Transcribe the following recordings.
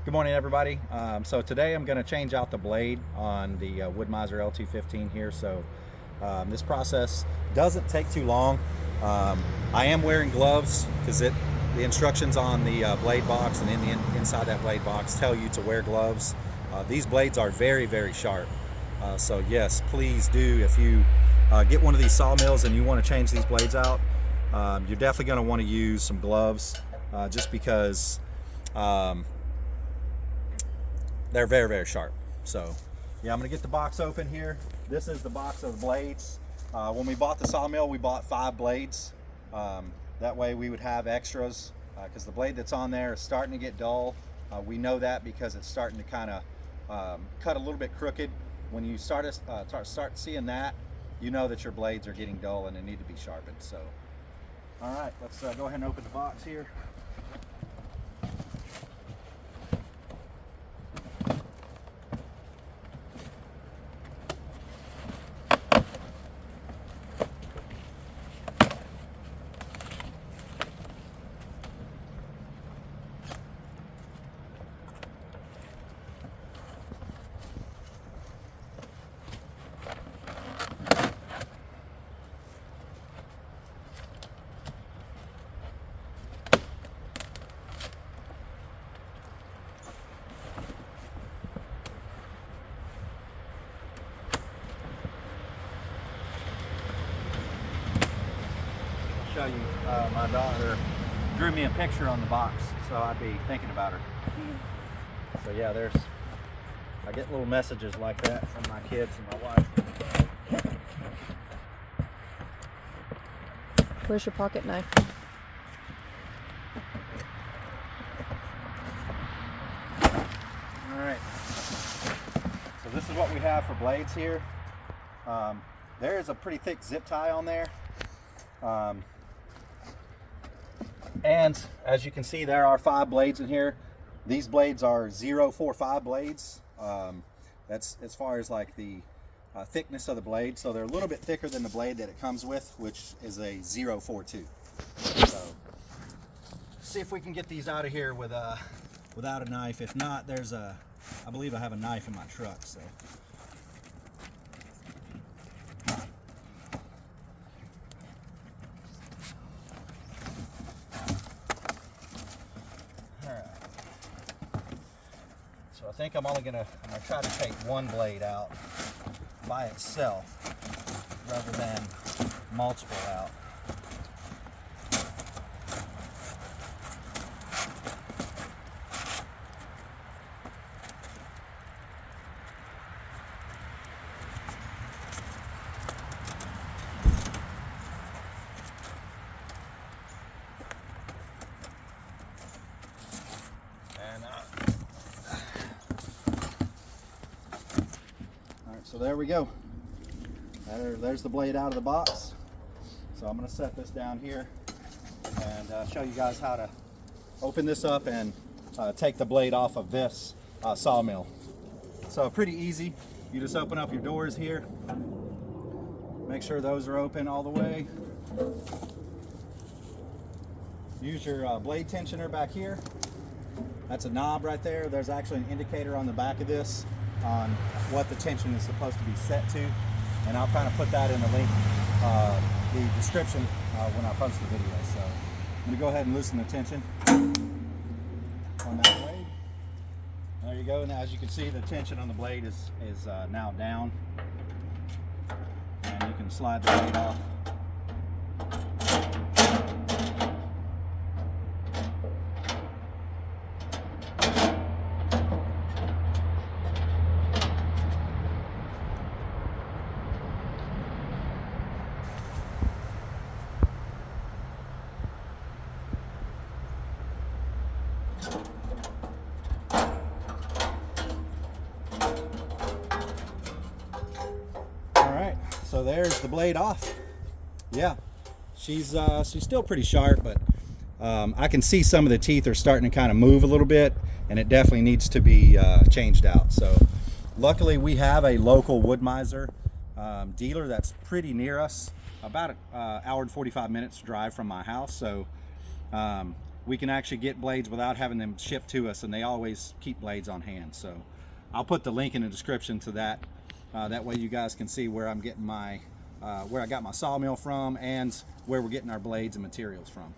Good morning, everybody. So today I'm going to change out the blade on the Wood-Mizer LT15 here. So this process doesn't take too long. I am wearing gloves because the instructions on the blade box and inside that blade box tell you to wear gloves. These blades are very, very sharp. So yes, please do, if you get one of these sawmills and you want to change these blades out, you're definitely going to want to use some gloves just because they're very, very sharp. So yeah, I'm gonna get the box open here. This is the box of blades. When we bought the sawmill, we bought 5 blades. That way we would have extras because the blade that's on there is starting to get dull. We know that because it's starting to kind of cut a little bit crooked. When you start seeing that, you know that your blades are getting dull and they need to be sharpened. So, all right, let's go ahead and open the box here. Show you, my daughter drew me a picture on the box, so I'd be thinking about her. So yeah, I get little messages like that from my kids and my wife. Where's your pocket knife? All right, so this is what we have for blades here. There is a pretty thick zip tie on there. And as you can see, there are 5 blades in here. These blades are 045 blades. That's as far as like the thickness of the blade. So they're a little bit thicker than the blade that it comes with, which is a 042. So see if we can get these out of here without a knife. If not, I believe I have a knife in my truck. So. So I think I'm gonna try to take one blade out by itself rather than multiple out. So there we go. There's the blade out of the box. So I'm going to set this down here and show you guys how to open this up and take the blade off of this sawmill. So pretty easy. You just open up your doors here. Make sure those are open all the way. Use your blade tensioner back here. That's a knob right there. There's actually an indicator on the back of this on what the tension is supposed to be set to, and I'll kind of put that in the link, the description when I post the video. So I'm going to go ahead and loosen the tension on that blade. There you go. Now as you can see, the tension on the blade is now down, and you can slide the blade off. So there's the blade off. Yeah, she's still pretty sharp, but I can see some of the teeth are starting to kind of move a little bit, and it definitely needs to be changed out. So luckily we have a local Wood-Mizer dealer that's pretty near us, about an hour and 45 minutes drive from my house. So we can actually get blades without having them shipped to us, and they always keep blades on hand. So I'll put the link in the description to that. That way you guys can see where I'm getting my, where I got my sawmill from and where we're getting our blades and materials from.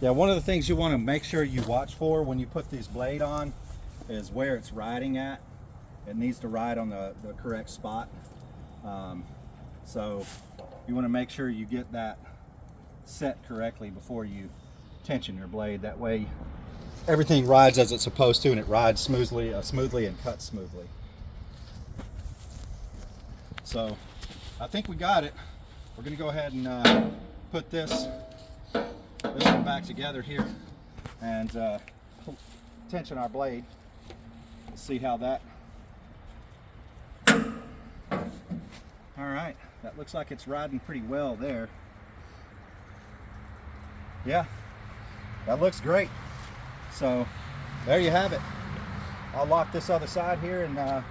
Yeah, one of the things you want to make sure you watch for when you put this blade on is where it's riding at. It needs to ride on the correct spot. So you want to make sure you get that set correctly before you tension your blade. That way everything rides as it's supposed to, and it rides smoothly and cuts smoothly. So I think we got it. We're going to go ahead and put this one back together here and tension our blade. Let's see how that. All right, that looks like it's riding pretty well there. Yeah, that looks great. So there you have it. I'll lock this other side here, and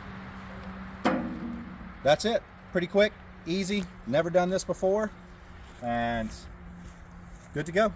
that's it. Pretty quick, easy, never done this before, and good to go.